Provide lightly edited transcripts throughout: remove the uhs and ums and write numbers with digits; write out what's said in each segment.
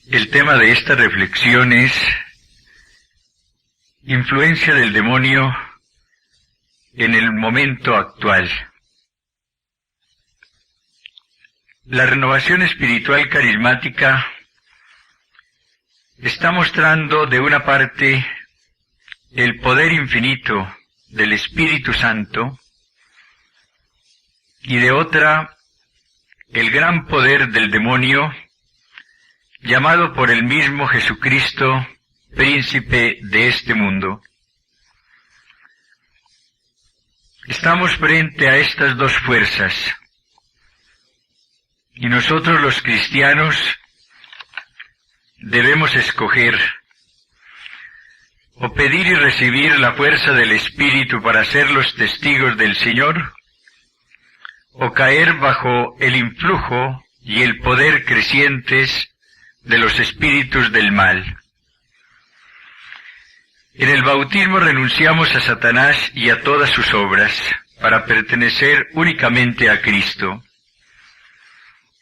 El tema de esta reflexión es influencia del demonio en el momento actual. La renovación espiritual carismática está mostrando de una parte el poder infinito del Espíritu Santo y de otra el gran poder del demonio, llamado por el mismo Jesucristo, príncipe de este mundo. Estamos frente a estas dos fuerzas, y nosotros los cristianos debemos escoger o pedir y recibir la fuerza del Espíritu para ser los testigos del Señor, o caer bajo el influjo y el poder crecientes de los espíritus del mal. En el bautismo renunciamos a Satanás y a todas sus obras para pertenecer únicamente a Cristo.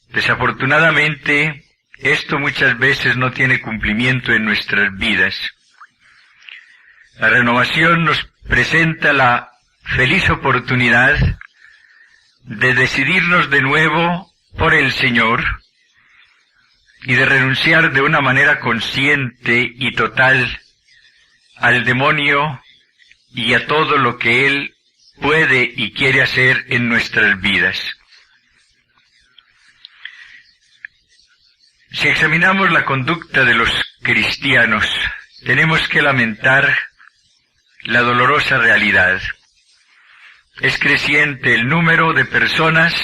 Desafortunadamente, esto muchas veces no tiene cumplimiento en nuestras vidas. La renovación nos presenta la feliz oportunidad de decidirnos de nuevo por el Señor y de renunciar de una manera consciente y total al demonio y a todo lo que él puede y quiere hacer en nuestras vidas. Si examinamos la conducta de los cristianos, tenemos que lamentar la dolorosa realidad. Es creciente el número de personas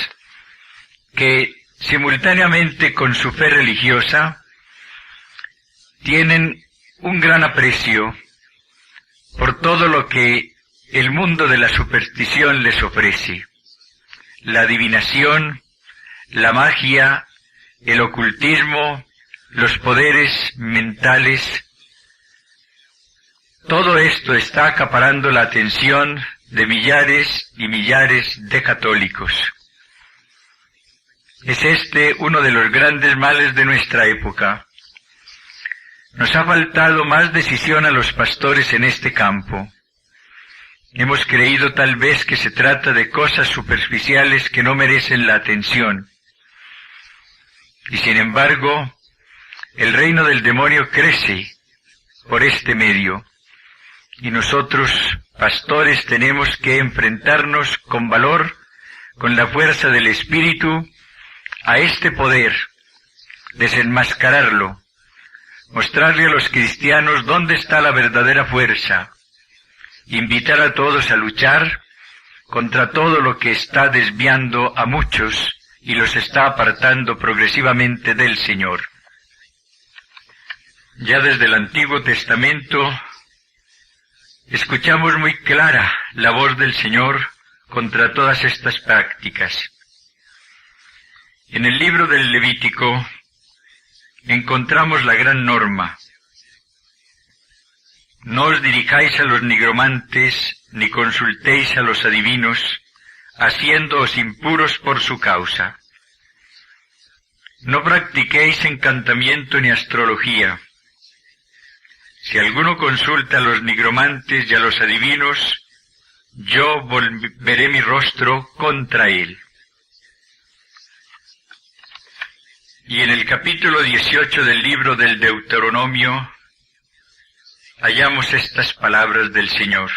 que simultáneamente con su fe religiosa tienen un gran aprecio por todo lo que el mundo de la superstición les ofrece. La adivinación, la magia, el ocultismo, los poderes mentales. Todo esto está acaparando la atención de millares y millares de católicos. Es este uno de los grandes males de nuestra época. Nos ha faltado más decisión a los pastores en este campo. Hemos creído tal vez que se trata de cosas superficiales que no merecen la atención. Y sin embargo, el reino del demonio crece por este medio. Y nosotros, pastores, tenemos que enfrentarnos con valor, con la fuerza del Espíritu, a este poder, desenmascararlo, mostrarle a los cristianos dónde está la verdadera fuerza, invitar a todos a luchar contra todo lo que está desviando a muchos y los está apartando progresivamente del Señor. Ya desde el Antiguo Testamento escuchamos muy clara la voz del Señor contra todas estas prácticas. En el libro del Levítico encontramos la gran norma: no os dirijáis a los nigromantes, ni consultéis a los adivinos, haciéndoos impuros por su causa. No practiquéis encantamiento ni astrología. Si alguno consulta a los nigromantes y a los adivinos, yo volveré mi rostro contra él. Y en el capítulo 18 del libro del Deuteronomio hallamos estas palabras del Señor: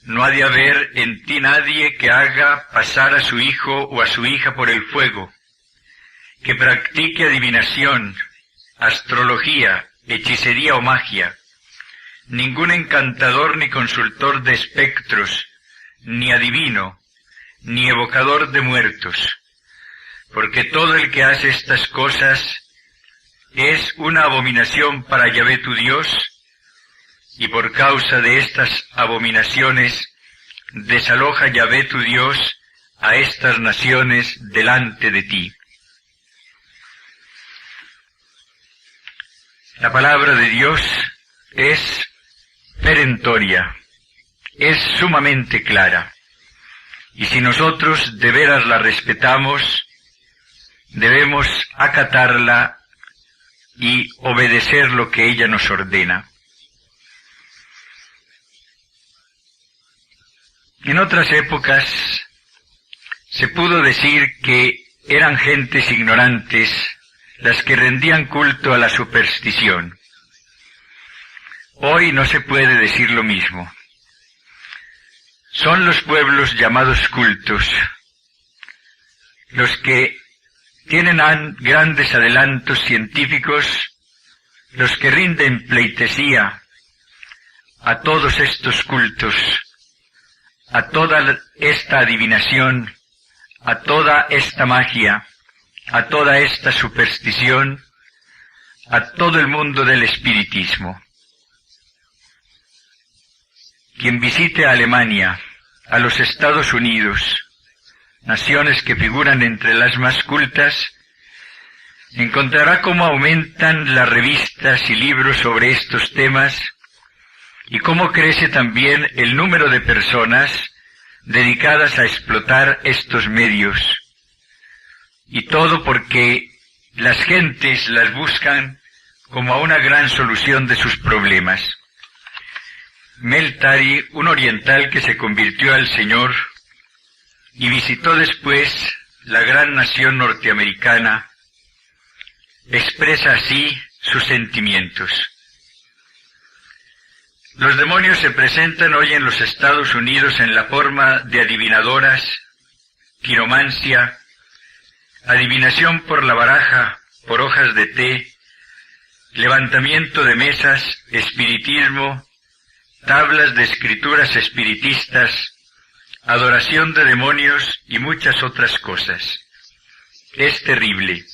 no ha de haber en ti nadie que haga pasar a su hijo o a su hija por el fuego, que practique adivinación, astrología, hechicería o magia, ningún encantador ni consultor de espectros, ni adivino, ni evocador de muertos, porque todo el que hace estas cosas es una abominación para Yahvé tu Dios, y por causa de estas abominaciones desaloja Yahvé tu Dios a estas naciones delante de ti. La palabra de Dios es perentoria, es sumamente clara, y si nosotros de veras la respetamos, debemos acatarla y obedecer lo que ella nos ordena. En otras épocas se pudo decir que eran gentes ignorantes las que rendían culto a la superstición. Hoy no se puede decir lo mismo. Son los pueblos llamados cultos los que tienen grandes adelantos científicos, los que rinden pleitesía a todos estos cultos, a toda esta adivinación, a toda esta magia, a toda esta superstición, a todo el mundo del espiritismo. Quien visite a Alemania, a los Estados Unidos, naciones que figuran entre las más cultas, encontrará cómo aumentan las revistas y libros sobre estos temas y cómo crece también el número de personas dedicadas a explotar estos medios. Y todo porque las gentes las buscan como a una gran solución de sus problemas. Mel Tari, un oriental que se convirtió al Señor y visitó después la gran nación norteamericana, expresa así sus sentimientos. Los demonios se presentan hoy en los Estados Unidos en la forma de adivinadoras, quiromancia, adivinación por la baraja, por hojas de té, levantamiento de mesas, espiritismo, tablas de escrituras espiritistas, adoración de demonios y muchas otras cosas. Es terrible.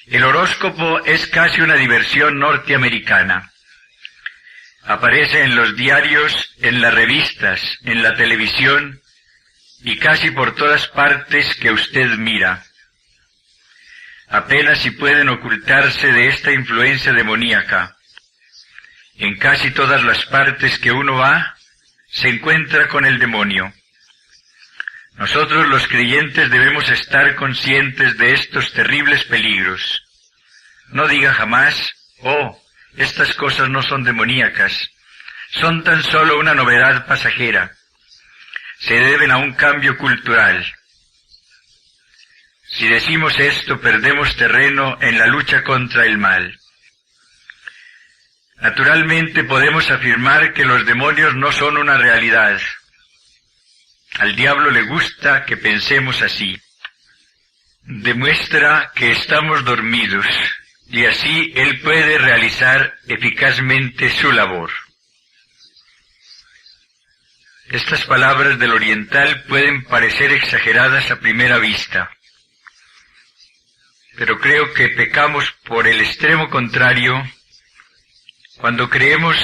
El horóscopo es casi una diversión norteamericana. Aparece en los diarios, en las revistas, en la televisión y casi por todas partes que usted mira. Apenas si pueden ocultarse de esta influencia demoníaca. En casi todas las partes que uno va, se encuentra con el demonio. Nosotros los creyentes debemos estar conscientes de estos terribles peligros. No diga jamás, oh, estas cosas no son demoníacas, son tan solo una novedad pasajera. Se deben a un cambio cultural. Si decimos esto, perdemos terreno en la lucha contra el mal. Naturalmente podemos afirmar que los demonios no son una realidad. Al diablo le gusta que pensemos así. Demuestra que estamos dormidos y así él puede realizar eficazmente su labor. Estas palabras del oriental pueden parecer exageradas a primera vista, pero creo que pecamos por el extremo contrario cuando creemos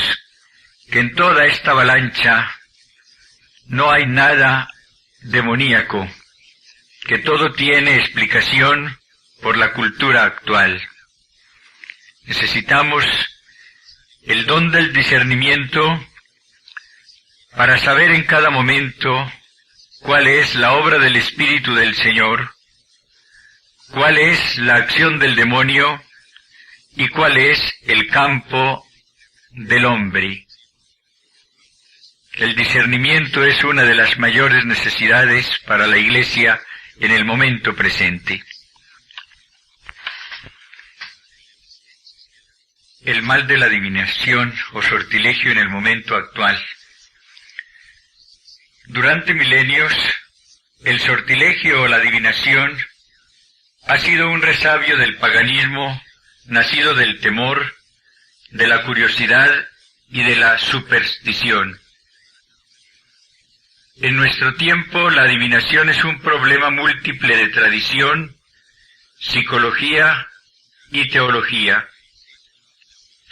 que en toda esta avalancha no hay nada demoníaco, que todo tiene explicación por la cultura actual. Necesitamos el don del discernimiento para saber en cada momento cuál es la obra del Espíritu del Señor, cuál es la acción del demonio y cuál es el campo del hombre. El discernimiento es una de las mayores necesidades para la Iglesia en el momento presente. El mal de la adivinación o sortilegio en el momento actual. Durante milenios, el sortilegio o la adivinación ha sido un resabio del paganismo, nacido del temor, de la curiosidad y de la superstición. En nuestro tiempo, la adivinación es un problema múltiple de tradición, psicología y teología.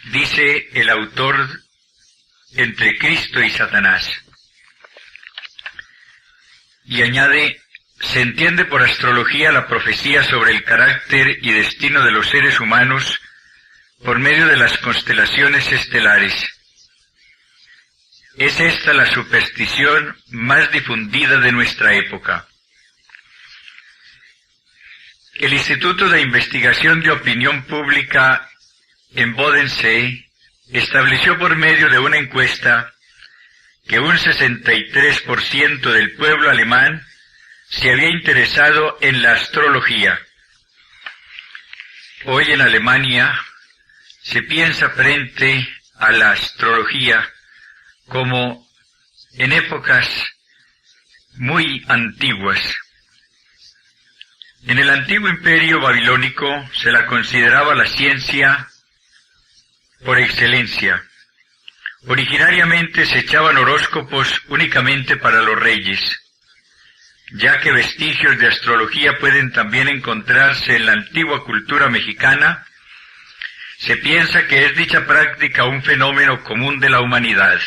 Dice el autor, entre Cristo y Satanás. Y añade, se entiende por astrología la profecía sobre el carácter y destino de los seres humanos por medio de las constelaciones estelares. Es esta la superstición más difundida de nuestra época. El Instituto de Investigación de Opinión Pública en Bodensee, estableció por medio de una encuesta que un 63% del pueblo alemán se había interesado en la astrología. Hoy en Alemania se piensa frente a la astrología como en épocas muy antiguas. En el antiguo imperio babilónico se la consideraba la ciencia por excelencia. Originariamente se echaban horóscopos únicamente para los reyes, ya que vestigios de astrología pueden también encontrarse en la antigua cultura mexicana. Se piensa que es dicha práctica un fenómeno común de la humanidad.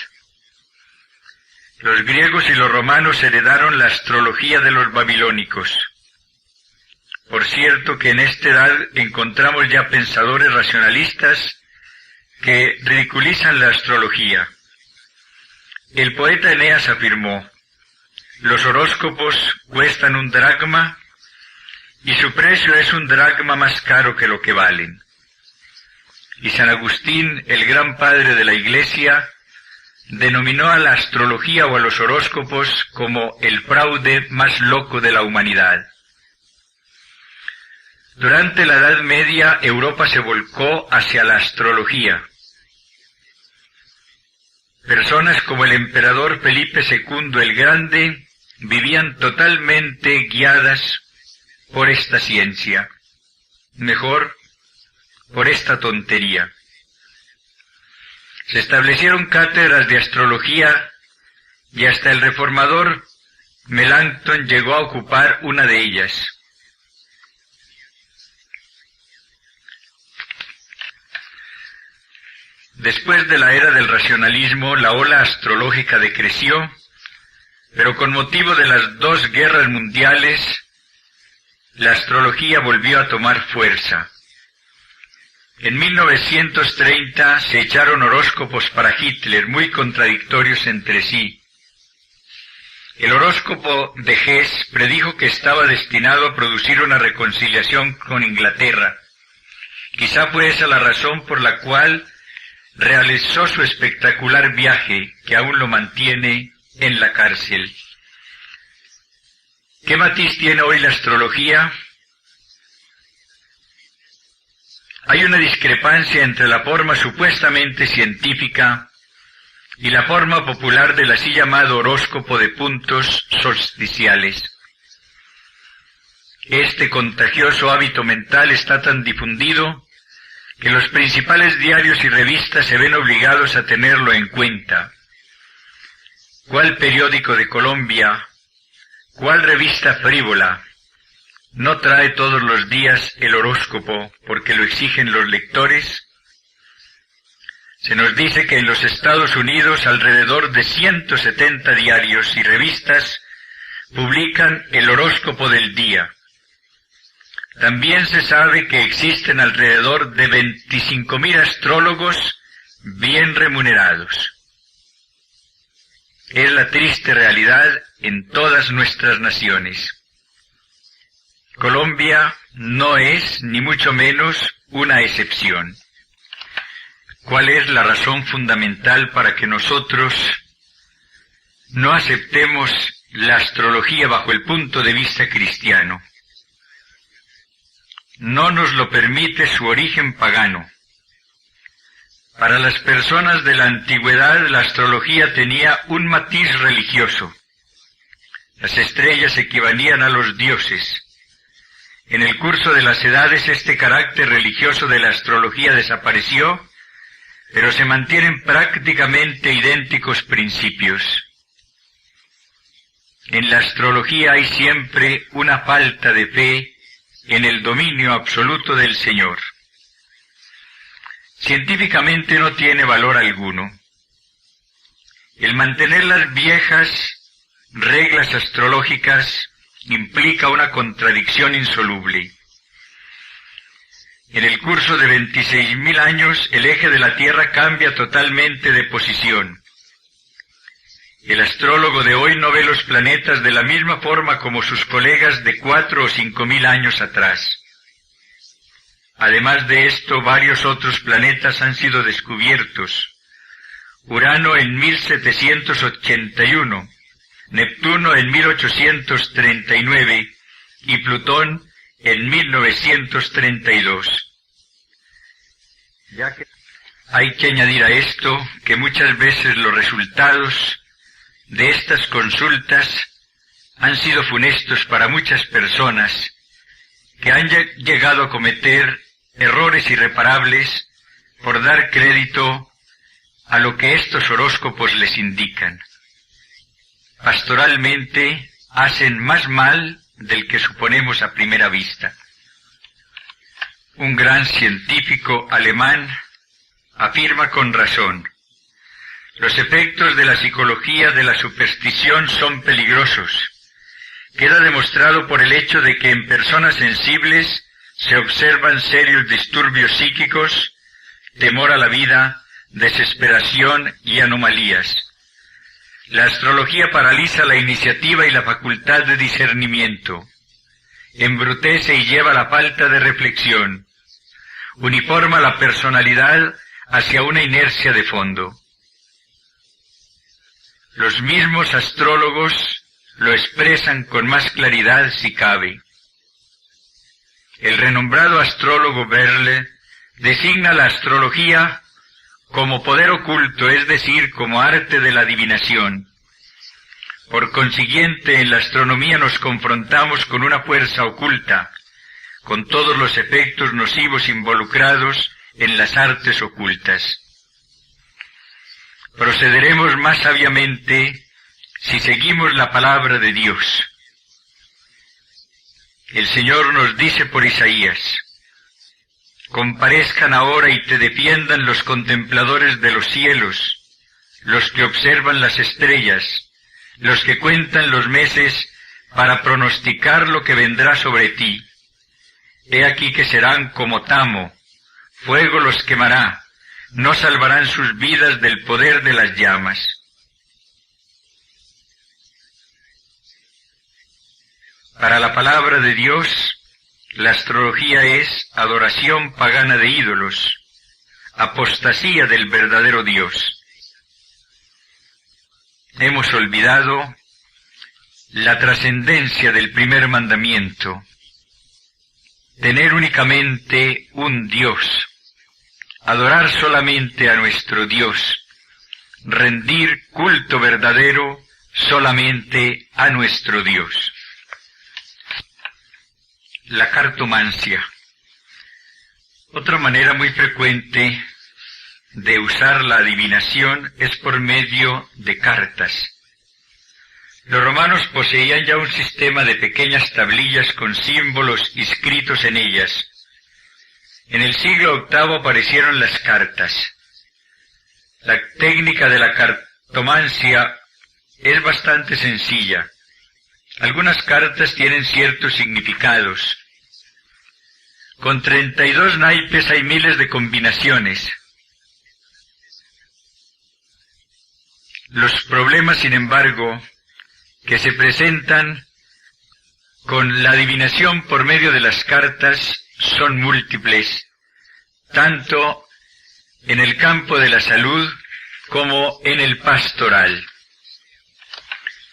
Los griegos y los romanos heredaron la astrología de los babilónicos. Por cierto que en esta edad encontramos ya pensadores racionalistas que ridiculizan la astrología. El poeta Eneas afirmó: los horóscopos cuestan un dracma y su precio es un dracma más caro que lo que valen. Y San Agustín, el gran padre de la Iglesia, denominó a la astrología o a los horóscopos como el fraude más loco de la humanidad. Durante la Edad Media, Europa se volcó hacia la astrología. Personas como el emperador Felipe II el Grande vivían totalmente guiadas por esta ciencia, mejor, por esta tontería. Se establecieron cátedras de astrología y hasta el reformador Melanchthon llegó a ocupar una de ellas. Después de la era del racionalismo, la ola astrológica decreció, pero con motivo de las dos guerras mundiales, la astrología volvió a tomar fuerza. En 1930 se echaron horóscopos para Hitler, muy contradictorios entre sí. El horóscopo de Hess predijo que estaba destinado a producir una reconciliación con Inglaterra. Quizá fue esa la razón por la cual realizó su espectacular viaje, que aún lo mantiene en la cárcel. ¿Qué matiz tiene hoy la astrología? Hay una discrepancia entre la forma supuestamente científica y la forma popular del así llamado horóscopo de puntos solsticiales. Este contagioso hábito mental está tan difundido que los principales diarios y revistas se ven obligados a tenerlo en cuenta. ¿Cuál periódico de Colombia, cuál revista frívola no trae todos los días el horóscopo porque lo exigen los lectores? Se nos dice que en los Estados Unidos alrededor de 170 diarios y revistas publican el horóscopo del día. También se sabe que existen alrededor de 25.000 astrólogos bien remunerados. Es la triste realidad en todas nuestras naciones. Colombia no es, ni mucho menos, una excepción. ¿Cuál es la razón fundamental para que nosotros no aceptemos la astrología bajo el punto de vista cristiano? No nos lo permite su origen pagano. Para las personas de la antigüedad, la astrología tenía un matiz religioso. Las estrellas equivalían a los dioses. En el curso de las edades, este carácter religioso de la astrología desapareció, pero se mantienen prácticamente idénticos principios. En la astrología hay siempre una falta de fe en el dominio absoluto del Señor. Científicamente no tiene valor alguno. El mantener las viejas reglas astrológicas implica una contradicción insoluble. En el curso de 26.000 años, el eje de la Tierra cambia totalmente de posición. El astrólogo de hoy no ve los planetas de la misma forma como sus colegas de 4 o 5.000 años atrás. Además de esto, varios otros planetas han sido descubiertos. Urano en 1781, Neptuno en 1839 y Plutón en 1932. Hay que añadir a esto que muchas veces los resultados de estas consultas han sido funestos para muchas personas que han llegado a cometer errores irreparables por dar crédito a lo que estos horóscopos les indican. Pastoralmente hacen más mal del que suponemos a primera vista. Un gran científico alemán afirma con razón: los efectos de la psicología de la superstición son peligrosos. Queda demostrado por el hecho de que en personas sensibles se observan serios disturbios psíquicos, temor a la vida, desesperación y anomalías. La astrología paraliza la iniciativa y la facultad de discernimiento, embrutece y lleva a la falta de reflexión, uniforma la personalidad hacia una inercia de fondo. Los mismos astrólogos lo expresan con más claridad si cabe. El renombrado astrólogo Berle designa la astrología como poder oculto, es decir, como arte de la adivinación. Por consiguiente, en la astronomía nos confrontamos con una fuerza oculta, con todos los efectos nocivos involucrados en las artes ocultas. Procederemos más sabiamente si seguimos la palabra de Dios. El Señor nos dice por Isaías: comparezcan ahora y te defiendan los contempladores de los cielos, los que observan las estrellas, los que cuentan los meses para pronosticar lo que vendrá sobre ti. He aquí que serán como tamo, fuego los quemará, no salvarán sus vidas del poder de las llamas. Para la palabra de Dios, la astrología es adoración pagana de ídolos, apostasía del verdadero Dios. Hemos olvidado la trascendencia del primer mandamiento: tener únicamente un Dios, adorar solamente a nuestro Dios, rendir culto verdadero solamente a nuestro Dios. La cartomancia. Otra manera muy frecuente de usar la adivinación es por medio de cartas. Los romanos poseían ya un sistema de pequeñas tablillas con símbolos inscritos en ellas. En el siglo VIII aparecieron las cartas. La técnica de la cartomancia es bastante sencilla. Algunas cartas tienen ciertos significados. Con 32 naipes hay miles de combinaciones. Los problemas, sin embargo, que se presentan con la adivinación por medio de las cartas son múltiples, tanto en el campo de la salud como en el pastoral.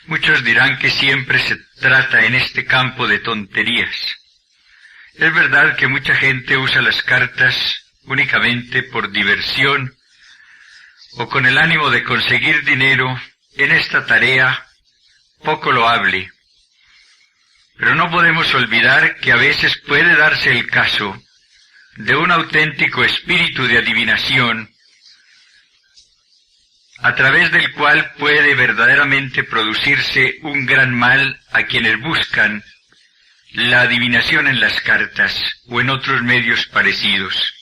Muchos dirán que siempre se trata en este campo de tonterías. Es verdad que mucha gente usa las cartas únicamente por diversión o con el ánimo de conseguir dinero en esta tarea poco loable. Pero no podemos olvidar que a veces puede darse el caso de un auténtico espíritu de adivinación a través del cual puede verdaderamente producirse un gran mal a quienes buscan la adivinación en las cartas o en otros medios parecidos.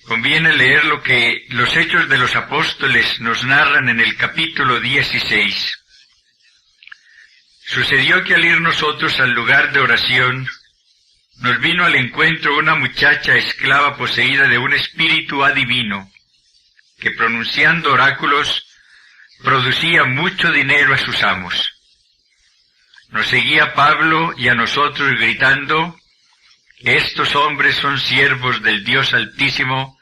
Conviene leer lo que los Hechos de los Apóstoles nos narran en el capítulo 16. Sucedió que al ir nosotros al lugar de oración, nos vino al encuentro una muchacha esclava poseída de un espíritu adivino, que pronunciando oráculos producía mucho dinero a sus amos. Nos seguía Pablo y a nosotros gritando: estos hombres son siervos del Dios Altísimo,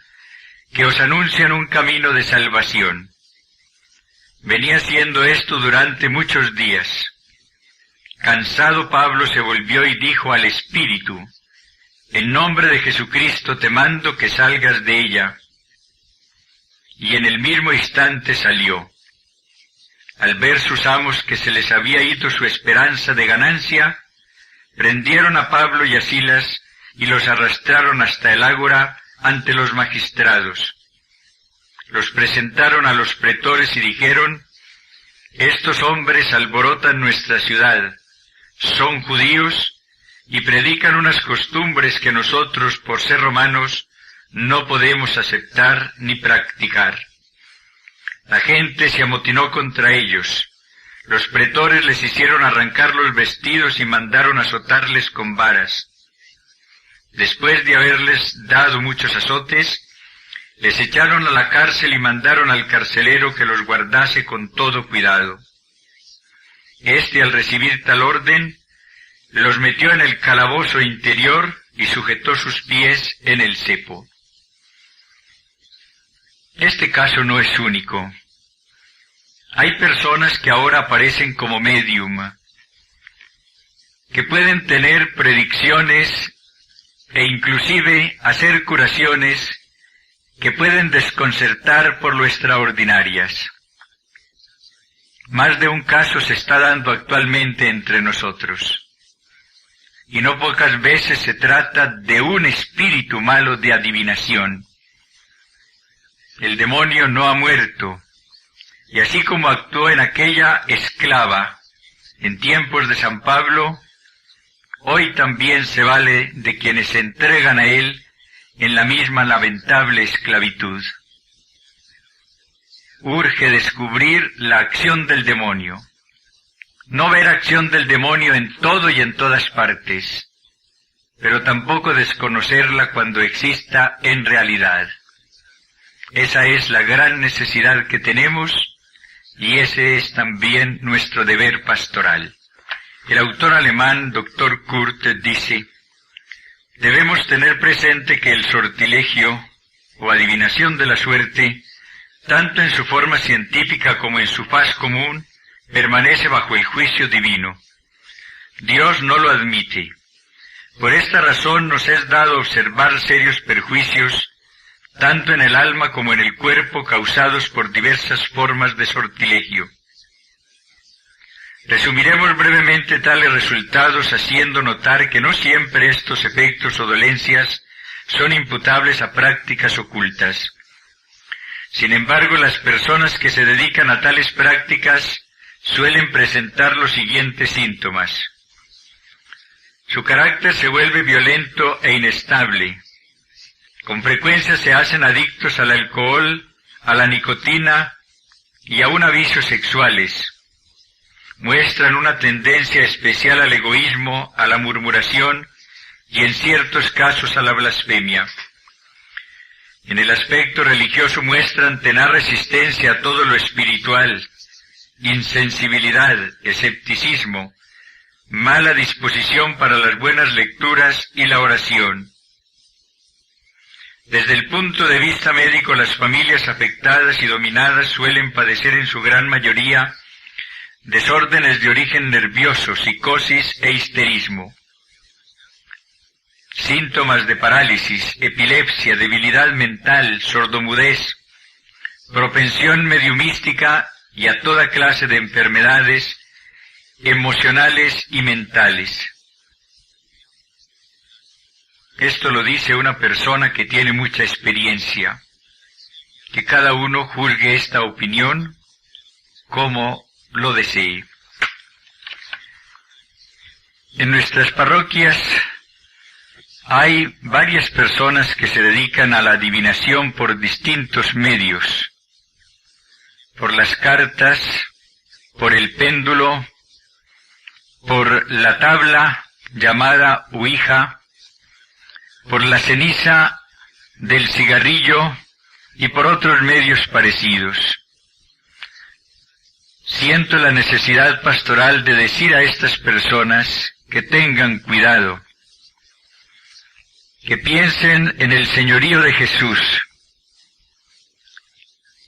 que os anuncian un camino de salvación. Venía haciendo esto durante muchos días. Cansado, Pablo se volvió y dijo al Espíritu: en nombre de Jesucristo te mando que salgas de ella. Y en el mismo instante salió. Al ver sus amos que se les había ido su esperanza de ganancia, prendieron a Pablo y a Silas y los arrastraron hasta el ágora ante los magistrados. Los presentaron a los pretores y dijeron: estos hombres alborotan nuestra ciudad, son judíos y predican unas costumbres que nosotros, por ser romanos, no podemos aceptar ni practicar. La gente se amotinó contra ellos. Los pretores les hicieron arrancar los vestidos y mandaron azotarles con varas. Después de haberles dado muchos azotes, les echaron a la cárcel y mandaron al carcelero que los guardase con todo cuidado. Este, al recibir tal orden, los metió en el calabozo interior y sujetó sus pies en el cepo. Este caso no es único. Hay personas que ahora aparecen como medium, que pueden tener predicciones e inclusive hacer curaciones que pueden desconcertar por lo extraordinarias. Más de un caso se está dando actualmente entre nosotros. Y no pocas veces se trata de un espíritu malo de adivinación. El demonio no ha muerto, y así como actuó en aquella esclava en tiempos de San Pablo, hoy también se vale de quienes se entregan a él en la misma lamentable esclavitud. Urge descubrir la acción del demonio. No ver acción del demonio en todo y en todas partes, pero tampoco desconocerla cuando exista en realidad. Esa es la gran necesidad que tenemos y ese es también nuestro deber pastoral. El autor alemán, Dr. Kurt, dice: debemos tener presente que el sortilegio o adivinación de la suerte, tanto en su forma científica como en su faz común, permanece bajo el juicio divino. Dios no lo admite. Por esta razón nos es dado observar serios perjuicios, tanto en el alma como en el cuerpo, causados por diversas formas de sortilegio. Resumiremos brevemente tales resultados haciendo notar que no siempre estos efectos o dolencias son imputables a prácticas ocultas. Sin embargo, las personas que se dedican a tales prácticas suelen presentar los siguientes síntomas. Su carácter se vuelve violento e inestable. Con frecuencia se hacen adictos al alcohol, a la nicotina y aún a vicios sexuales. Muestran una tendencia especial al egoísmo, a la murmuración y en ciertos casos a la blasfemia. En el aspecto religioso muestran tenaz resistencia a todo lo espiritual, insensibilidad, escepticismo, mala disposición para las buenas lecturas y la oración. Desde el punto de vista médico, las familias afectadas y dominadas suelen padecer en su gran mayoría desórdenes de origen nervioso, psicosis e histerismo. Síntomas de parálisis, epilepsia, debilidad mental, sordomudez, propensión mediumística y a toda clase de enfermedades emocionales y mentales. Esto lo dice una persona que tiene mucha experiencia. Que cada uno juzgue esta opinión como lo desee. En nuestras parroquias hay varias personas que se dedican a la adivinación por distintos medios. Por las cartas, por el péndulo, por la tabla llamada Ouija, por la ceniza del cigarrillo y por otros medios parecidos. Siento la necesidad pastoral de decir a estas personas que tengan cuidado. que piensen en el señorío de Jesús,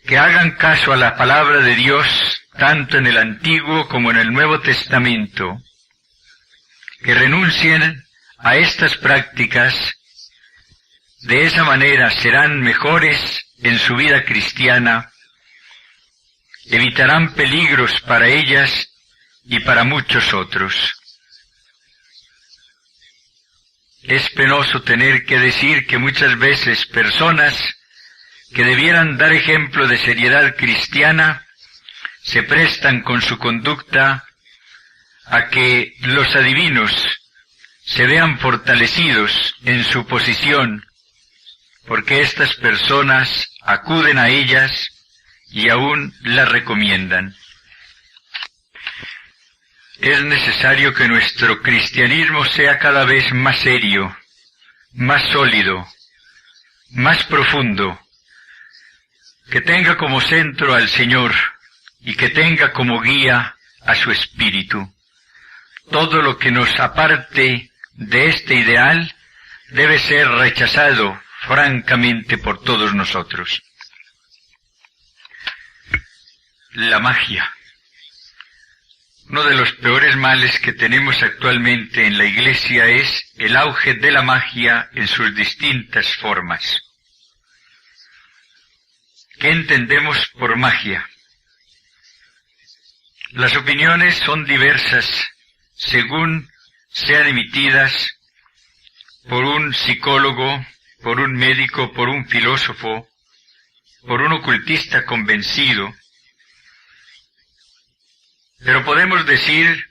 que hagan caso a la palabra de Dios, tanto en el Antiguo como en el Nuevo Testamento, que renuncien a estas prácticas. De esa manera serán mejores en su vida cristiana, evitarán peligros para ellas y para muchos otros. Es penoso tener que decir que muchas veces personas que debieran dar ejemplo de seriedad cristiana se prestan con su conducta a que los adivinos se vean fortalecidos en su posición, porque estas personas acuden a ellas y aún las recomiendan. Es necesario que nuestro cristianismo sea cada vez más serio, más sólido, más profundo, que tenga como centro al Señor y que tenga como guía a su Espíritu. Todo lo que nos aparte de este ideal debe ser rechazado francamente por todos nosotros. La magia. Uno de los peores males que tenemos actualmente en la Iglesia es el auge de la magia en sus distintas formas. ¿Qué entendemos por magia? Las opiniones son diversas según sean emitidas por un psicólogo, por un médico, por un filósofo, por un ocultista convencido. Pero podemos decir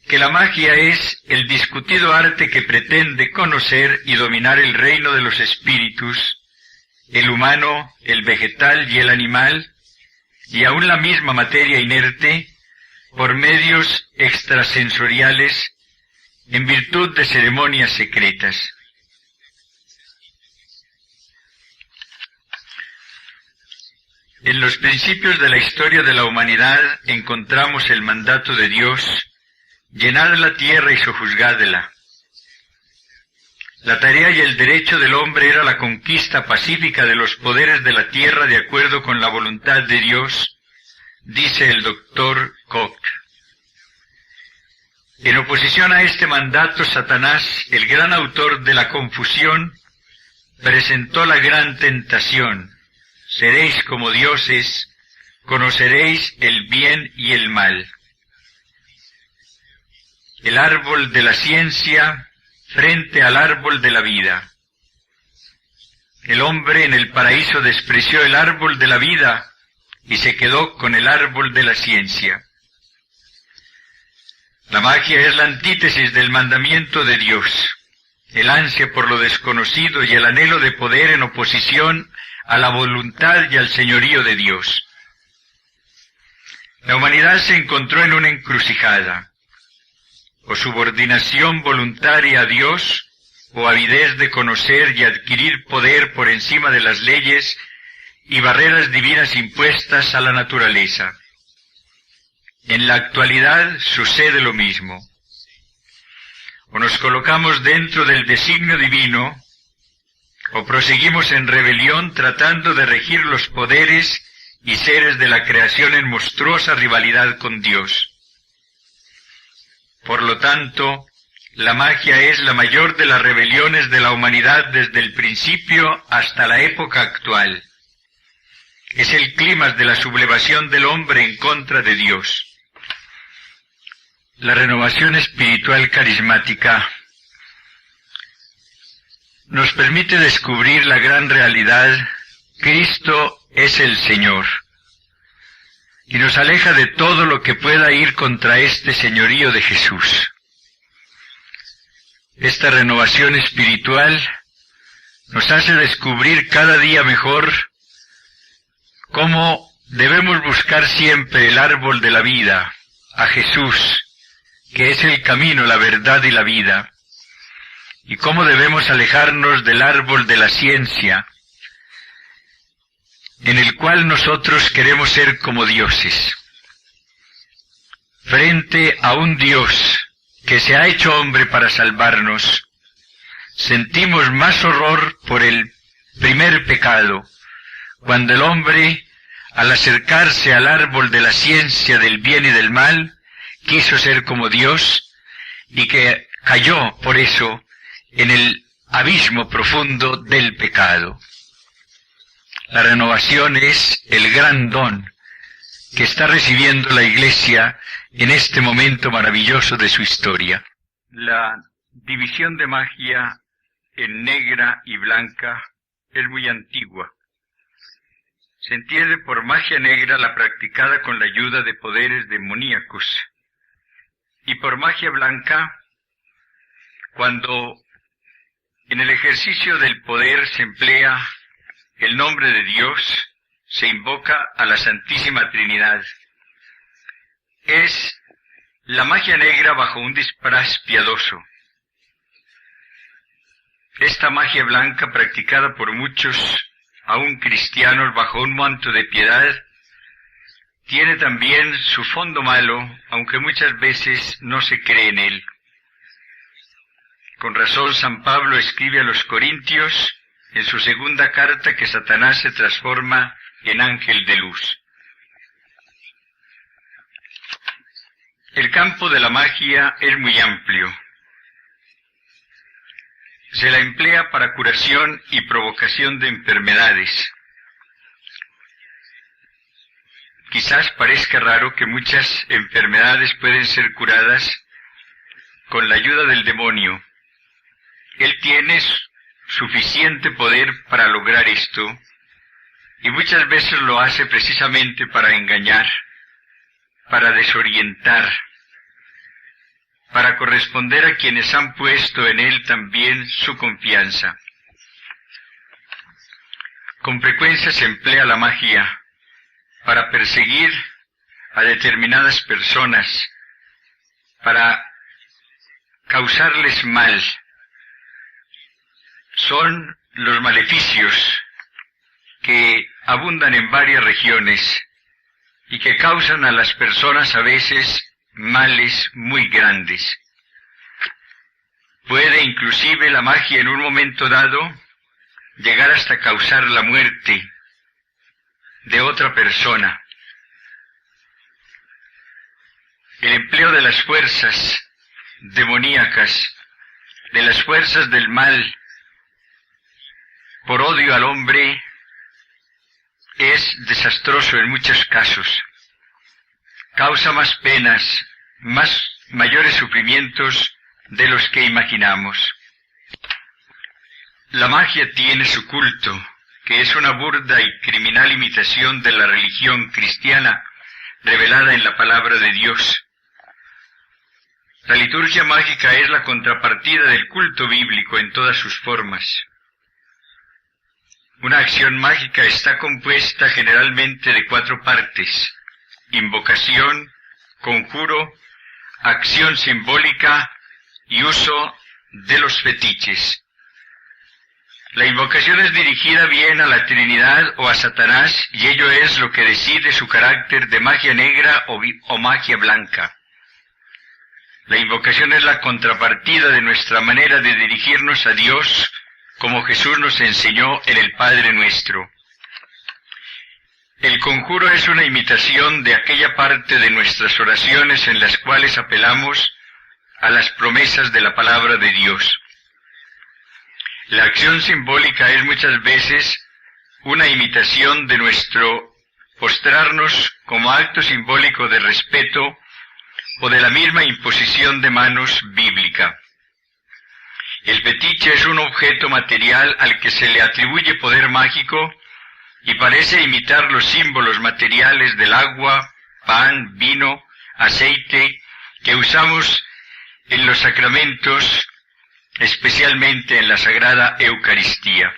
que la magia es el discutido arte que pretende conocer y dominar el reino de los espíritus, el humano, el vegetal y el animal, y aún la misma materia inerte, por medios extrasensoriales, en virtud de ceremonias secretas. En los principios de la historia de la humanidad encontramos el mandato de Dios: llenad la tierra y sojuzgadla. La tarea y el derecho del hombre era la conquista pacífica de los poderes de la tierra de acuerdo con la voluntad de Dios, dice el doctor Koch. En oposición a este mandato, Satanás, el gran autor de la confusión, presentó la gran tentación: seréis como dioses, conoceréis el bien y el mal. El árbol de la ciencia frente al árbol de la vida. El hombre en el paraíso despreció el árbol de la vida y se quedó con el árbol de la ciencia. La magia es la antítesis del mandamiento de Dios, el ansia por lo desconocido y el anhelo de poder en oposición a la voluntad y al señorío de Dios. La humanidad se encontró en una encrucijada: o subordinación voluntaria a Dios, o avidez de conocer y adquirir poder por encima de las leyes y barreras divinas impuestas a la naturaleza. En la actualidad sucede lo mismo. O nos colocamos dentro del designio divino, o proseguimos en rebelión tratando de regir los poderes y seres de la creación en monstruosa rivalidad con Dios. Por lo tanto, la magia es la mayor de las rebeliones de la humanidad desde el principio hasta la época actual. Es el clímax de la sublevación del hombre en contra de Dios. La renovación espiritual carismática nos permite descubrir la gran realidad: Cristo es el Señor, y nos aleja de todo lo que pueda ir contra este señorío de Jesús. Esta renovación espiritual nos hace descubrir cada día mejor cómo debemos buscar siempre el árbol de la vida, a Jesús, que es el camino, la verdad y la vida, y cómo debemos alejarnos del árbol de la ciencia, en el cual nosotros queremos ser como dioses. Frente a un Dios que se ha hecho hombre para salvarnos, sentimos más horror por el primer pecado, cuando el hombre, al acercarse al árbol de la ciencia del bien y del mal, quiso ser como Dios y que cayó por eso en el abismo profundo del pecado. La renovación es el gran don que está recibiendo la Iglesia en este momento maravilloso de su historia. La división de magia en negra y blanca es muy antigua. Se entiende por magia negra la practicada con la ayuda de poderes demoníacos, y por magia blanca cuando en el ejercicio del poder se emplea el nombre de Dios, se invoca a la Santísima Trinidad. Es la magia negra bajo un disfraz piadoso. Esta magia blanca, practicada por muchos, aún cristianos, bajo un manto de piedad, tiene también su fondo malo, aunque muchas veces no se cree en él. Con razón San Pablo escribe a los Corintios en su segunda carta que Satanás se transforma en ángel de luz. El campo de la magia es muy amplio. Se la emplea para curación y provocación de enfermedades. Quizás parezca raro que muchas enfermedades pueden ser curadas con la ayuda del demonio. Él tiene suficiente poder para lograr esto, y muchas veces lo hace precisamente para engañar, para desorientar, para corresponder a quienes han puesto en él también su confianza. Con frecuencia se emplea la magia para perseguir a determinadas personas, para causarles mal. Son los maleficios que abundan en varias regiones y que causan a las personas a veces males muy grandes. Puede inclusive la magia en un momento dado llegar hasta causar la muerte de otra persona. El empleo de las fuerzas demoníacas, de las fuerzas del mal, por odio al hombre, es desastroso en muchos casos. Causa más penas, mayores sufrimientos de los que imaginamos. La magia tiene su culto, que es una burda y criminal imitación de la religión cristiana revelada en la palabra de Dios. La liturgia mágica es la contrapartida del culto bíblico en todas sus formas. Una acción mágica está compuesta generalmente de 4 partes: invocación, conjuro, acción simbólica y uso de los fetiches. La invocación es dirigida bien a la Trinidad o a Satanás, y ello es lo que decide su carácter de magia negra o magia blanca. La invocación es la contrapartida de nuestra manera de dirigirnos a Dios, como Jesús nos enseñó en el Padre Nuestro. El conjuro es una imitación de aquella parte de nuestras oraciones en las cuales apelamos a las promesas de la palabra de Dios. La acción simbólica es muchas veces una imitación de nuestro postrarnos como acto simbólico de respeto o de la misma imposición de manos bíblica. El fetiche es un objeto material al que se le atribuye poder mágico y parece imitar los símbolos materiales del agua, pan, vino, aceite que usamos en los sacramentos, especialmente en la Sagrada Eucaristía.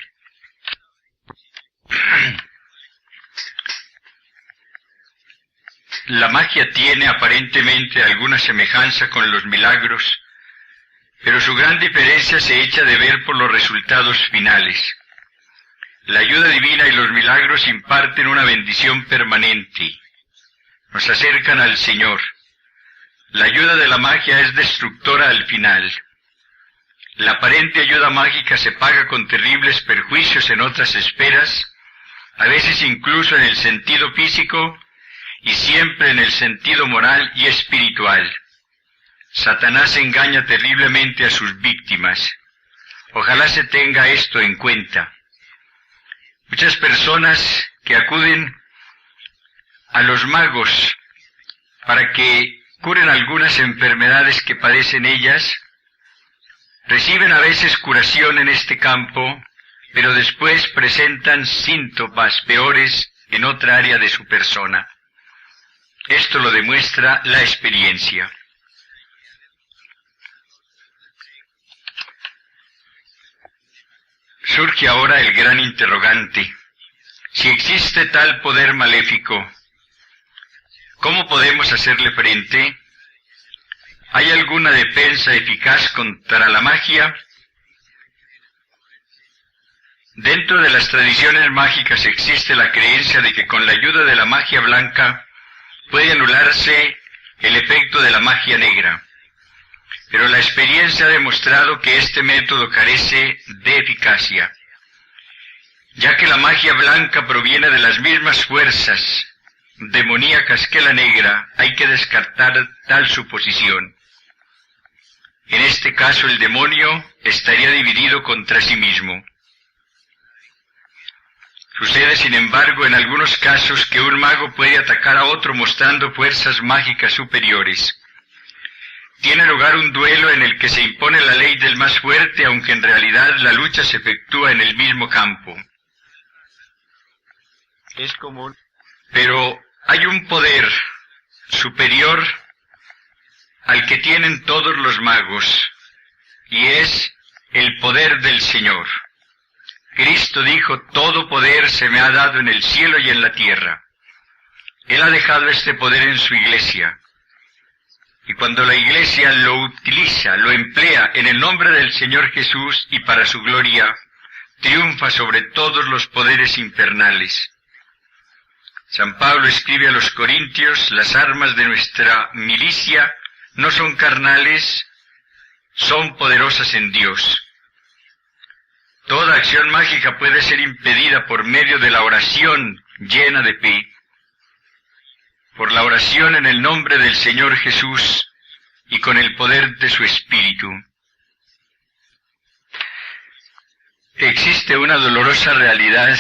La magia tiene aparentemente alguna semejanza con los milagros, pero su gran diferencia se echa de ver por los resultados finales. La ayuda divina y los milagros imparten una bendición permanente, nos acercan al Señor. La ayuda de la magia es destructora al final. la aparente ayuda mágica se paga con terribles perjuicios en otras esferas, a veces incluso en el sentido físico y siempre en el sentido moral y espiritual. Satanás engaña terriblemente a sus víctimas. Ojalá se tenga esto en cuenta. Muchas personas que acuden a los magos para que curen algunas enfermedades que padecen ellas, reciben a veces curación en este campo, pero después presentan síntomas peores en otra área de su persona. Esto lo demuestra la experiencia. Surge ahora el gran interrogante. Si existe tal poder maléfico, ¿cómo podemos hacerle frente? ¿Hay alguna defensa eficaz contra la magia? Dentro de las tradiciones mágicas existe la creencia de que con la ayuda de la magia blanca puede anularse el efecto de la magia negra. Pero la experiencia ha demostrado que este método carece de eficacia, ya que la magia blanca proviene de las mismas fuerzas demoníacas que la negra. Hay que descartar tal suposición. En este caso el demonio estaría dividido contra sí mismo. Sucede, sin embargo, en algunos casos que un mago puede atacar a otro mostrando fuerzas mágicas superiores. Tiene lugar un duelo en el que se impone la ley del más fuerte, aunque en realidad la lucha se efectúa en el mismo campo. Es común. Pero hay un poder superior al que tienen todos los magos, y es el poder del Señor. Cristo dijo: todo poder se me ha dado en el cielo y en la tierra. Él ha dejado este poder en su iglesia. Y cuando la iglesia lo utiliza, lo emplea en el nombre del Señor Jesús y para su gloria, triunfa sobre todos los poderes infernales. San Pablo escribe a los Corintios: las armas de nuestra milicia no son carnales, son poderosas en Dios. Toda acción mágica puede ser impedida por medio de la oración llena de fe, por la oración en el nombre del Señor Jesús y con el poder de su Espíritu. Existe una dolorosa realidad,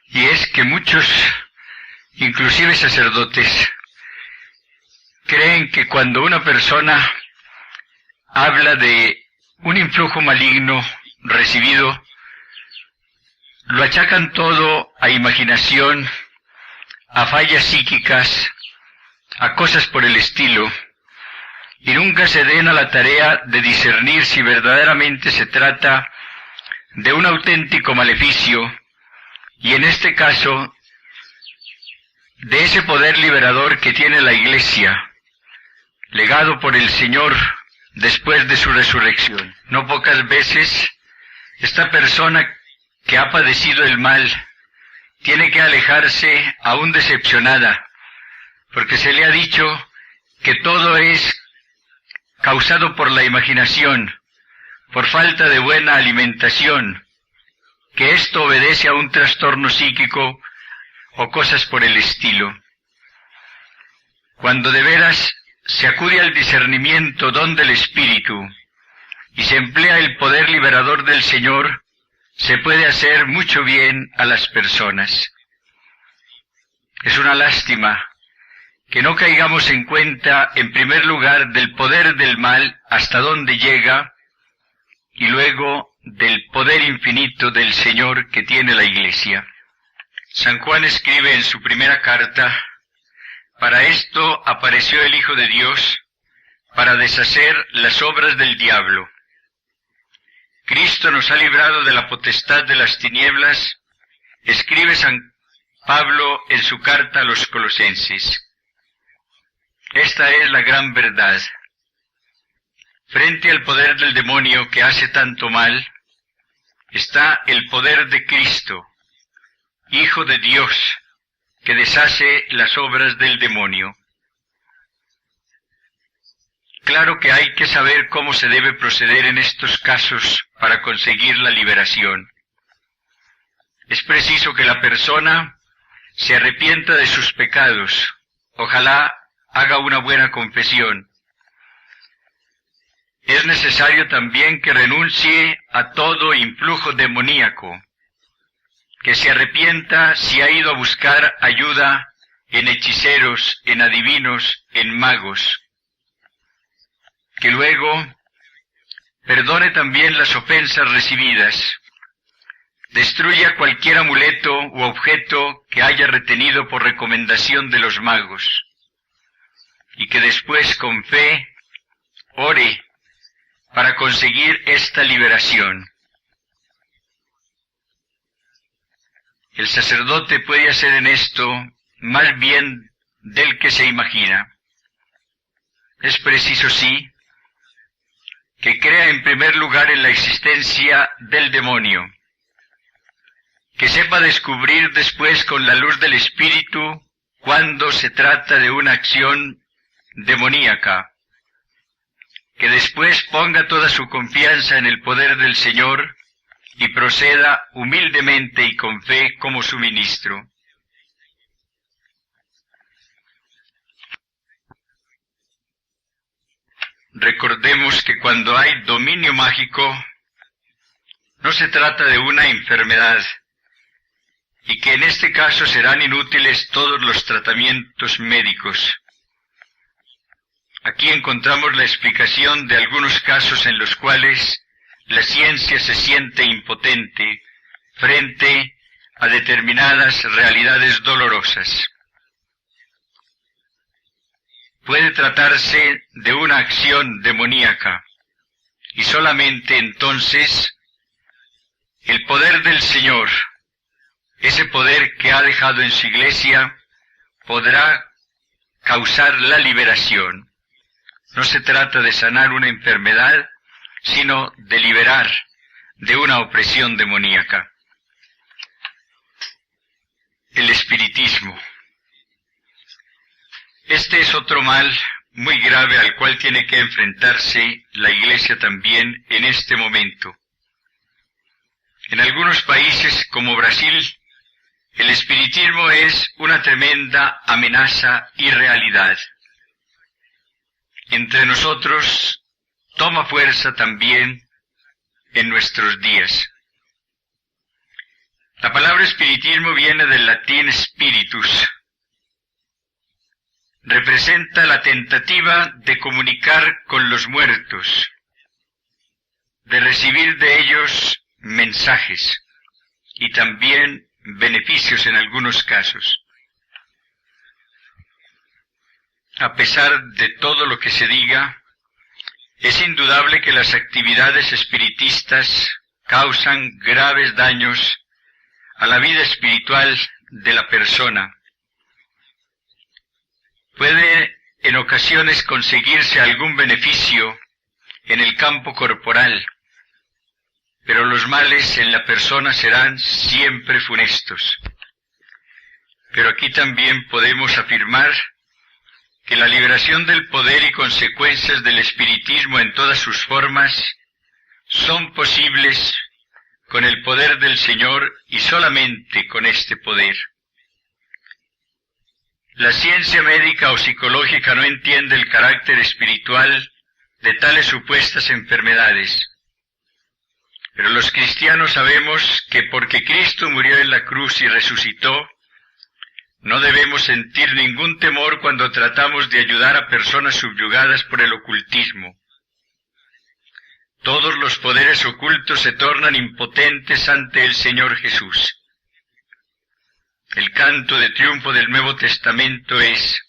y es que muchos, inclusive sacerdotes, creen que cuando una persona habla de un influjo maligno recibido, lo achacan todo a imaginación, a fallas psíquicas, a cosas por el estilo, y nunca se den a la tarea de discernir si verdaderamente se trata de un auténtico maleficio, y en este caso, de ese poder liberador que tiene la Iglesia, legado por el Señor después de su resurrección. No pocas veces, esta persona que ha padecido el mal tiene que alejarse aún decepcionada, porque se le ha dicho que todo es causado por la imaginación, por falta de buena alimentación, que esto obedece a un trastorno psíquico o cosas por el estilo. Cuando de veras se acude al discernimiento, don del Espíritu, y se emplea el poder liberador del Señor, se puede hacer mucho bien a las personas. Es una lástima que no caigamos en cuenta, en primer lugar, del poder del mal hasta dónde llega, y luego del poder infinito del Señor que tiene la Iglesia. San Juan escribe en su primera carta: para esto apareció el Hijo de Dios, para deshacer las obras del diablo. Cristo nos ha librado de la potestad de las tinieblas, escribe San Pablo en su carta a los Colosenses. Esta es la gran verdad. Frente al poder del demonio que hace tanto mal, está el poder de Cristo, Hijo de Dios, que deshace las obras del demonio. Claro que hay que saber cómo se debe proceder en estos casos para conseguir la liberación. Es preciso que la persona se arrepienta de sus pecados, ojalá haga una buena confesión. Es necesario también que renuncie a todo influjo demoníaco, que se arrepienta si ha ido a buscar ayuda en hechiceros, en adivinos, en magos. Que luego perdone también las ofensas recibidas, destruya cualquier amuleto u objeto que haya retenido por recomendación de los magos, y que después con fe ore para conseguir esta liberación. El sacerdote puede hacer en esto más bien del que se imagina. Es preciso, sí, que crea en primer lugar en la existencia del demonio, que sepa descubrir después con la luz del Espíritu cuando se trata de una acción demoníaca, que después ponga toda su confianza en el poder del Señor y proceda humildemente y con fe como su ministro. Recordemos que cuando hay dominio mágico, no se trata de una enfermedad, y que en este caso serán inútiles todos los tratamientos médicos. Aquí encontramos la explicación de algunos casos en los cuales la ciencia se siente impotente frente a determinadas realidades dolorosas. Puede tratarse de una acción demoníaca, y solamente entonces el poder del Señor, ese poder que ha dejado en su iglesia, podrá causar la liberación. No se trata de sanar una enfermedad, sino de liberar de una opresión demoníaca. El espiritismo. Este es otro mal muy grave al cual tiene que enfrentarse la Iglesia también en este momento. En algunos países como Brasil, el espiritismo es una tremenda amenaza y realidad. Entre nosotros toma fuerza también en nuestros días. La palabra espiritismo viene del latín spiritus. Representa la tentativa de comunicar con los muertos, de recibir de ellos mensajes y también beneficios en algunos casos. A pesar de todo lo que se diga, es indudable que las actividades espiritistas causan graves daños a la vida espiritual de la persona. Puede en ocasiones conseguirse algún beneficio en el campo corporal, pero los males en la persona serán siempre funestos. Pero aquí también podemos afirmar que la liberación del poder y consecuencias del espiritismo en todas sus formas son posibles con el poder del Señor y solamente con este poder. La ciencia médica o psicológica no entiende el carácter espiritual de tales supuestas enfermedades. Pero los cristianos sabemos que porque Cristo murió en la cruz y resucitó, no debemos sentir ningún temor cuando tratamos de ayudar a personas subyugadas por el ocultismo. Todos los poderes ocultos se tornan impotentes ante el Señor Jesús. El canto de triunfo del Nuevo Testamento es: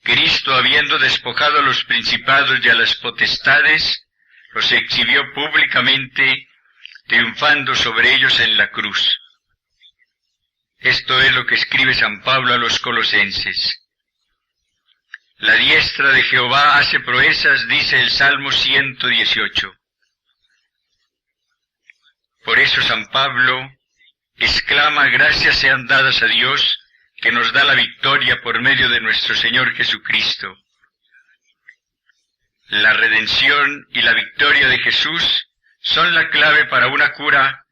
Cristo, habiendo despojado a los principados y a las potestades, los exhibió públicamente, triunfando sobre ellos en la cruz. Esto es lo que escribe San Pablo a los Colosenses. La diestra de Jehová hace proezas, dice el Salmo 118. Por eso San Pablo exclama: gracias sean dadas a Dios, que nos da la victoria por medio de nuestro Señor Jesucristo. la redención y la victoria de Jesús son la clave para una cura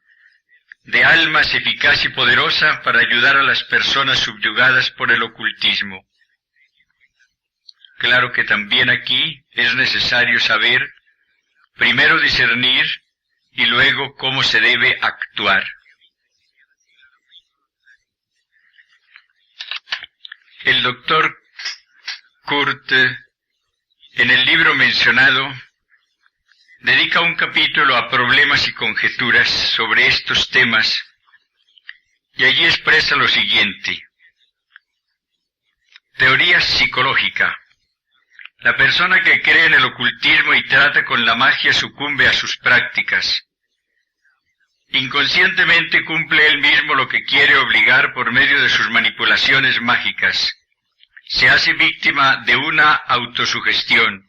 de almas eficaz y poderosa para ayudar a las personas subyugadas por el ocultismo. Claro que también aquí es necesario saber, primero discernir y luego cómo se debe actuar. El doctor Kurt, en el libro mencionado, dedica un capítulo a problemas y conjeturas sobre estos temas, y allí expresa lo siguiente. Teoría psicológica. La persona que cree en el ocultismo y trata con la magia sucumbe a sus prácticas. Inconscientemente cumple él mismo lo que quiere obligar por medio de sus manipulaciones mágicas. Se hace víctima de una autosugestión.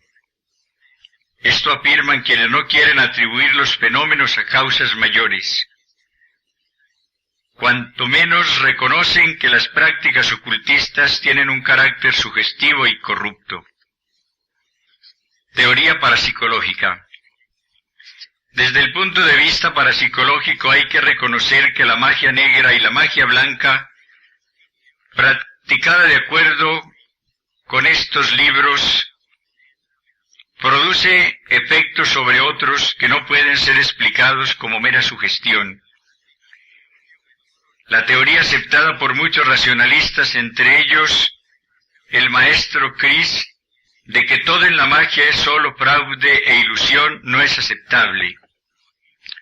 Esto afirman quienes no quieren atribuir los fenómenos a causas mayores. Cuanto menos reconocen que las prácticas ocultistas tienen un carácter sugestivo y corrupto. Teoría parapsicológica. Desde el punto de vista parapsicológico hay que reconocer que la magia negra y la magia blanca, practicada de acuerdo con estos libros, produce efectos sobre otros que no pueden ser explicados como mera sugestión. La teoría aceptada por muchos racionalistas, entre ellos el maestro Chris, de que todo en la magia es solo fraude e ilusión, no es aceptable.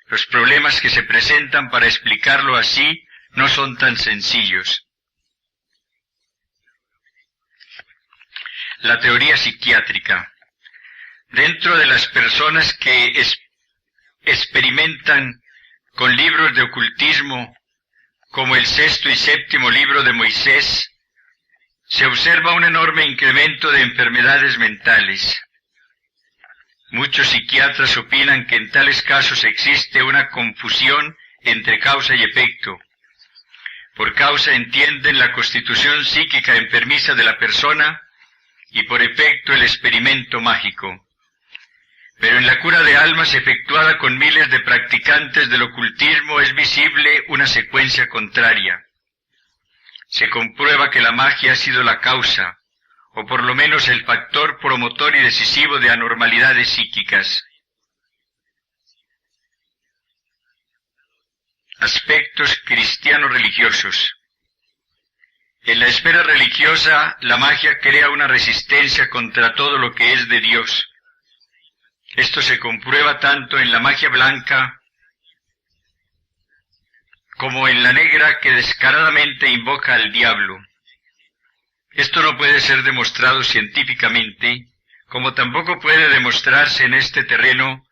Los problemas que se presentan para explicarlo así no son tan sencillos. La teoría psiquiátrica. Dentro de las personas que experimentan con libros de ocultismo, como el sexto y séptimo libro de Moisés, se observa un enorme incremento de enfermedades mentales. Muchos psiquiatras opinan que en tales casos existe una confusión entre causa y efecto. Por causa entienden la constitución psíquica enfermiza de la persona y por efecto el experimento mágico. Pero en la cura de almas efectuada con miles de practicantes del ocultismo es visible una secuencia contraria. Se comprueba que la magia ha sido la causa, o por lo menos el factor promotor y decisivo de anormalidades psíquicas. Aspectos cristiano-religiosos. En la esfera religiosa, la magia crea una resistencia contra todo lo que es de Dios. Esto se comprueba tanto en la magia blanca como en la negra que descaradamente invoca al diablo. Esto no puede ser demostrado científicamente, como tampoco puede demostrarse en este terreno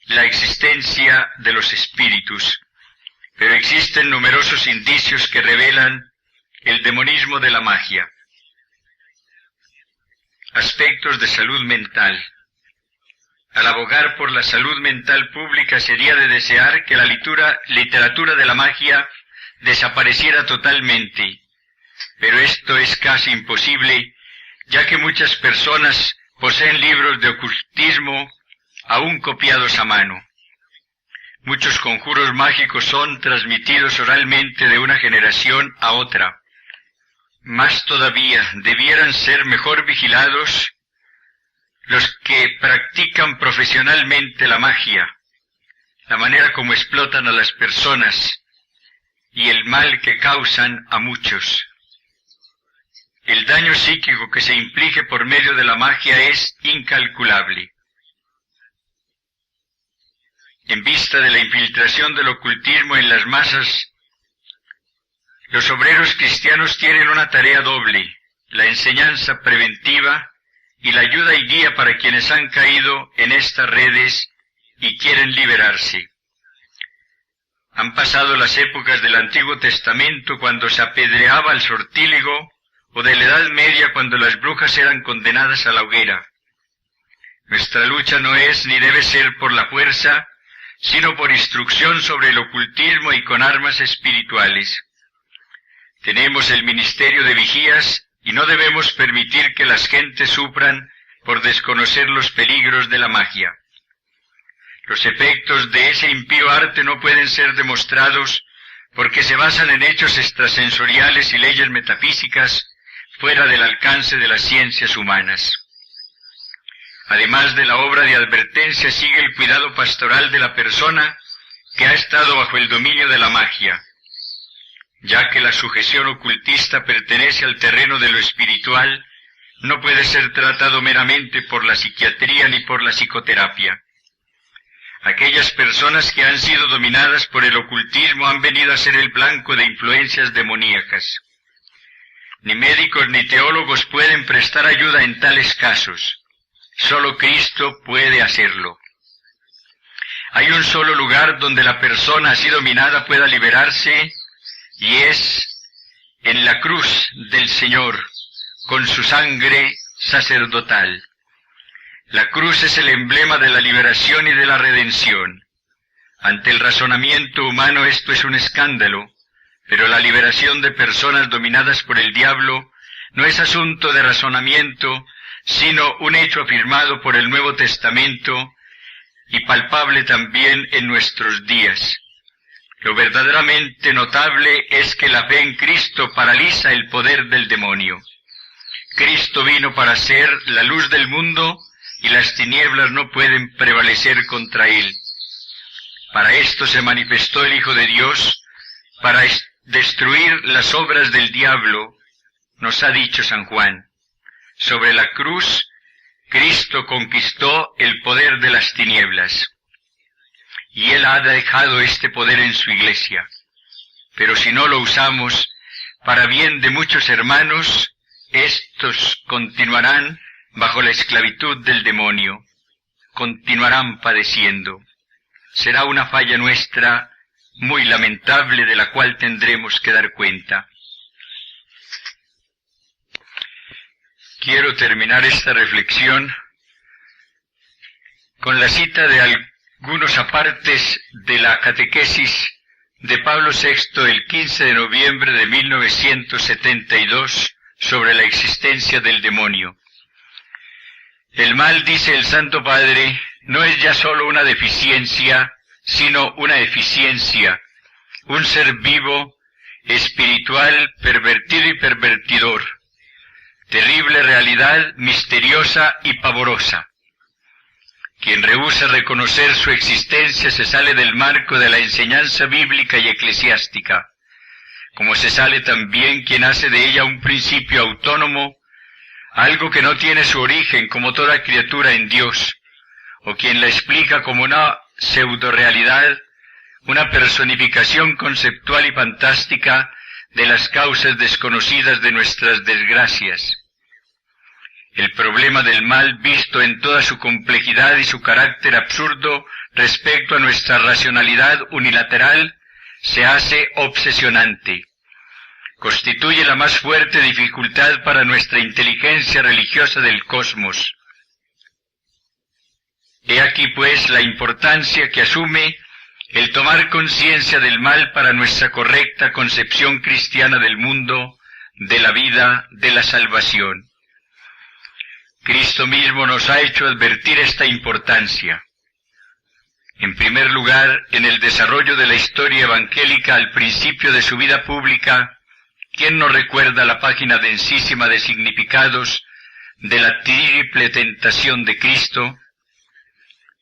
la existencia de los espíritus, pero existen numerosos indicios que revelan el demonismo de la magia. Aspectos de salud mental. Al abogar por la salud mental pública sería de desear que la literatura de la magia desapareciera totalmente, pero esto es casi imposible, ya que muchas personas poseen libros de ocultismo aún copiados a mano. Muchos conjuros mágicos son transmitidos oralmente de una generación a otra. Más todavía, debieran ser mejor vigilados los que practican profesionalmente la magia, la manera como explotan a las personas y el mal que causan a muchos. El daño psíquico que se inflige por medio de la magia es incalculable. En vista de la infiltración del ocultismo en las masas, los obreros cristianos tienen una tarea doble: la enseñanza preventiva y la ayuda y guía para quienes han caído en estas redes y quieren liberarse. Han pasado las épocas del Antiguo Testamento cuando se apedreaba al sortílego, o de la Edad Media cuando las brujas eran condenadas a la hoguera. Nuestra lucha no es ni debe ser por la fuerza, sino por instrucción sobre el ocultismo y con armas espirituales. Tenemos el ministerio de vigías y no debemos permitir que las gentes sufran por desconocer los peligros de la magia. Los efectos de ese impío arte no pueden ser demostrados porque se basan en hechos extrasensoriales y leyes metafísicas fuera del alcance de las ciencias humanas. Además de la obra de advertencia, sigue el cuidado pastoral de la persona que ha estado bajo el dominio de la magia, ya que la sujeción ocultista pertenece al terreno de lo espiritual. No puede ser tratado meramente por la psiquiatría ni por la psicoterapia. Aquellas personas que han sido dominadas por el ocultismo han venido a ser el blanco de influencias demoníacas. Ni médicos ni teólogos pueden prestar ayuda en tales casos. Solo Cristo puede hacerlo. Hay un solo lugar donde la persona así dominada pueda liberarse, y es en la cruz del Señor, con su sangre sacerdotal. La cruz es el emblema de la liberación y de la redención. Ante el razonamiento humano esto es un escándalo, pero la liberación de personas dominadas por el diablo no es asunto de razonamiento, sino un hecho afirmado por el Nuevo Testamento y palpable también en nuestros días. Lo verdaderamente notable es que la fe en Cristo paraliza el poder del demonio. Cristo vino para ser la luz del mundo y las tinieblas no pueden prevalecer contra él. Para esto se manifestó el Hijo de Dios, para destruir las obras del diablo, nos ha dicho San Juan. Sobre la cruz, Cristo conquistó el poder de las tinieblas. Y Él ha dejado este poder en su iglesia. Pero si no lo usamos para bien de muchos hermanos, estos continuarán bajo la esclavitud del demonio, continuarán padeciendo. Será una falla nuestra muy lamentable de la cual tendremos que dar cuenta. Quiero terminar esta reflexión con la cita de algunos apartes de la catequesis de Pablo VI el 15 de noviembre de 1972 sobre la existencia del demonio. El mal, dice el Santo Padre, no es ya solo una deficiencia, sino una eficiencia, un ser vivo, espiritual, pervertido y pervertidor. Terrible realidad, misteriosa y pavorosa. Quien rehúsa reconocer su existencia se sale del marco de la enseñanza bíblica y eclesiástica, como se sale también quien hace de ella un principio autónomo, algo que no tiene su origen como toda criatura en Dios, o quien la explica como una pseudo-realidad, una personificación conceptual y fantástica de las causas desconocidas de nuestras desgracias. El problema del mal, visto en toda su complejidad y su carácter absurdo respecto a nuestra racionalidad unilateral, se hace obsesionante. Constituye la más fuerte dificultad para nuestra inteligencia religiosa del cosmos. He aquí, pues, la importancia que asume el tomar conciencia del mal para nuestra correcta concepción cristiana del mundo, de la vida, de la salvación. Cristo mismo nos ha hecho advertir esta importancia. En primer lugar, en el desarrollo de la historia evangélica al principio de su vida pública, ¿quién no recuerda la página densísima de significados de la triple tentación de Cristo?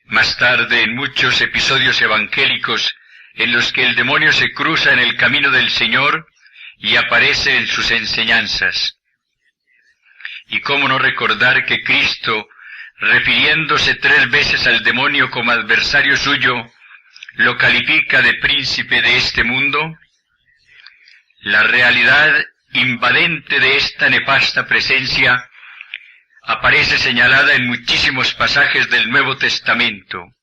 Más tarde, en muchos episodios evangélicos en los que el demonio se cruza en el camino del Señor y aparece en sus enseñanzas. Y cómo no recordar que Cristo, refiriéndose 3 veces al demonio como adversario suyo, lo califica de príncipe de este mundo. La realidad invadente de esta nefasta presencia aparece señalada en muchísimos pasajes del Nuevo Testamento.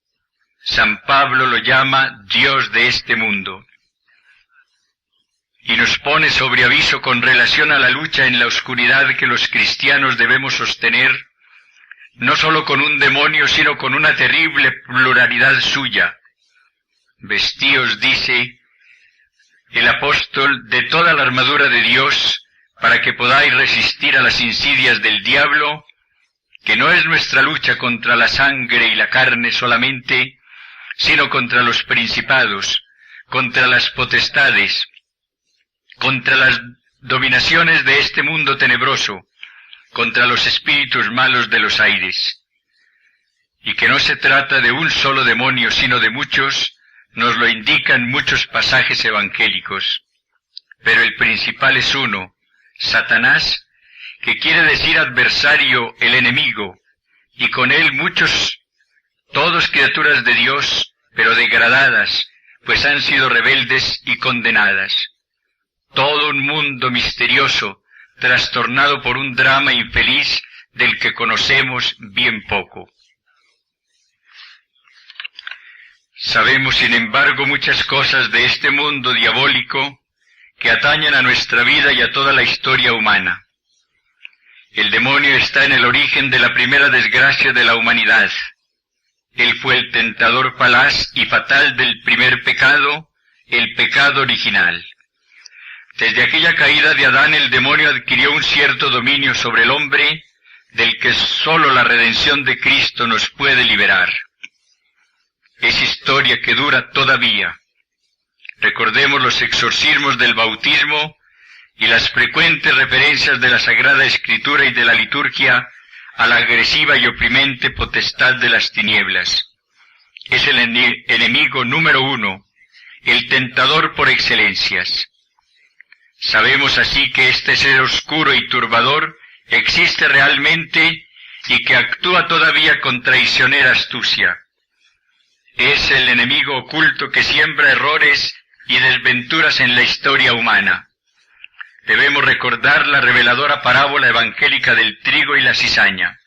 San Pablo lo llama Dios de este mundo. Y nos pone sobre aviso con relación a la lucha en la oscuridad que los cristianos debemos sostener, no solo con un demonio, sino con una terrible pluralidad suya. Vestíos, dice el apóstol, de toda la armadura de Dios, para que podáis resistir a las insidias del diablo, que no es nuestra lucha contra la sangre y la carne solamente, sino contra los principados, contra las potestades, contra las dominaciones de este mundo tenebroso, contra los espíritus malos de los aires. Y que no se trata de un solo demonio, sino de muchos, nos lo indican muchos pasajes evangélicos. Pero el principal es uno, Satanás, que quiere decir adversario, el enemigo, y con él muchos, todos criaturas de Dios, pero degradadas, pues han sido rebeldes y condenadas. Todo un mundo misterioso, trastornado por un drama infeliz del que conocemos bien poco. Sabemos, sin embargo, muchas cosas de este mundo diabólico que atañen a nuestra vida y a toda la historia humana. El demonio está en el origen de la primera desgracia de la humanidad. Él fue el tentador falaz y fatal del primer pecado, el pecado original. Desde aquella caída de Adán, el demonio adquirió un cierto dominio sobre el hombre, del que sólo la redención de Cristo nos puede liberar. Es historia que dura todavía. Recordemos los exorcismos del bautismo y las frecuentes referencias de la Sagrada Escritura y de la liturgia a la agresiva y oprimente potestad de las tinieblas. Es el enemigo número uno, el tentador por excelencias. Sabemos así que este ser oscuro y turbador existe realmente y que actúa todavía con traicionera astucia. Es el enemigo oculto que siembra errores y desventuras en la historia humana. Debemos recordar la reveladora parábola evangélica del trigo y la cizaña.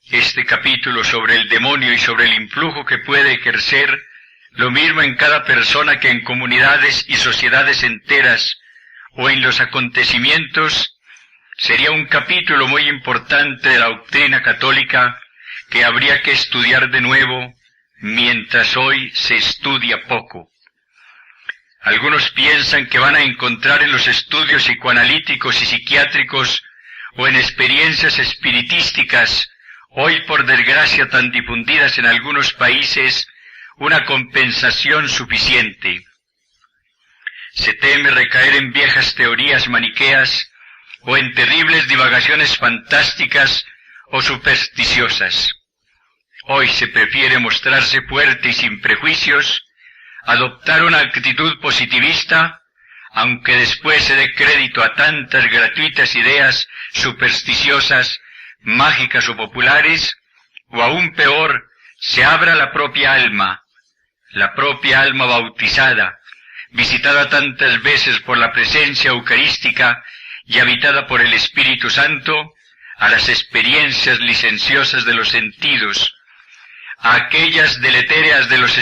Este capítulo sobre el demonio y sobre el influjo que puede ejercer, lo mismo en cada persona que en comunidades y sociedades enteras, o en los acontecimientos, sería un capítulo muy importante de la doctrina católica que habría que estudiar de nuevo, mientras hoy se estudia poco. Algunos piensan que van a encontrar en los estudios psicoanalíticos y psiquiátricos o en experiencias espiritísticas, hoy por desgracia tan difundidas en algunos países, una compensación suficiente. Se teme recaer en viejas teorías maniqueas o en terribles divagaciones fantásticas o supersticiosas. Hoy se prefiere mostrarse fuerte y sin prejuicios, adoptar una actitud positivista, aunque después se dé crédito a tantas gratuitas ideas supersticiosas, mágicas o populares, o aún peor, se abra la propia alma bautizada, visitada tantas veces por la presencia eucarística y habitada por el Espíritu Santo, a las experiencias licenciosas de los sentidos, a aquellas deletéreas de los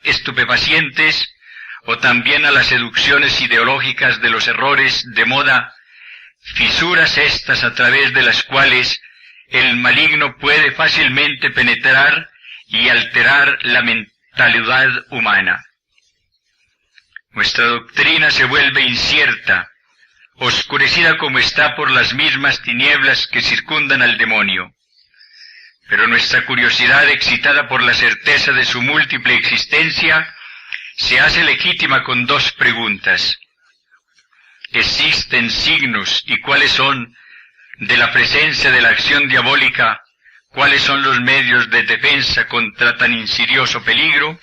estupefacientes, o también a las seducciones ideológicas de los errores de moda, fisuras estas a través de las cuales el maligno puede fácilmente penetrar y alterar la mentalidad humana. Nuestra doctrina se vuelve incierta, oscurecida como está por las mismas tinieblas que circundan al demonio. Pero nuestra curiosidad, excitada por la certeza de su múltiple existencia, se hace legítima con dos preguntas. ¿Existen signos y cuáles son de la presencia de la acción diabólica? ¿Cuáles son los medios de defensa contra tan insidioso peligro?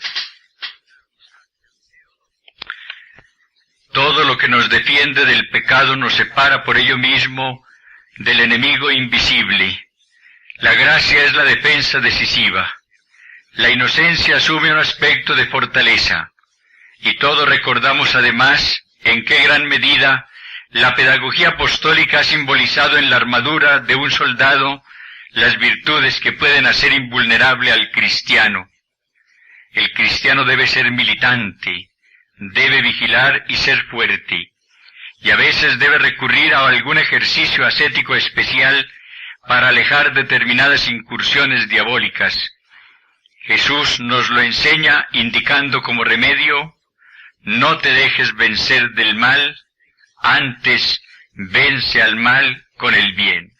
Todo lo que nos defiende del pecado nos separa por ello mismo del enemigo invisible. La gracia es la defensa decisiva. La inocencia asume un aspecto de fortaleza. Y todos recordamos además en qué gran medida la pedagogía apostólica ha simbolizado en la armadura de un soldado las virtudes que pueden hacer invulnerable al cristiano. El cristiano debe ser militante, debe vigilar y ser fuerte, y a veces debe recurrir a algún ejercicio ascético especial para alejar determinadas incursiones diabólicas. Jesús nos lo enseña indicando como remedio: no te dejes vencer del mal, antes vence al mal con el bien.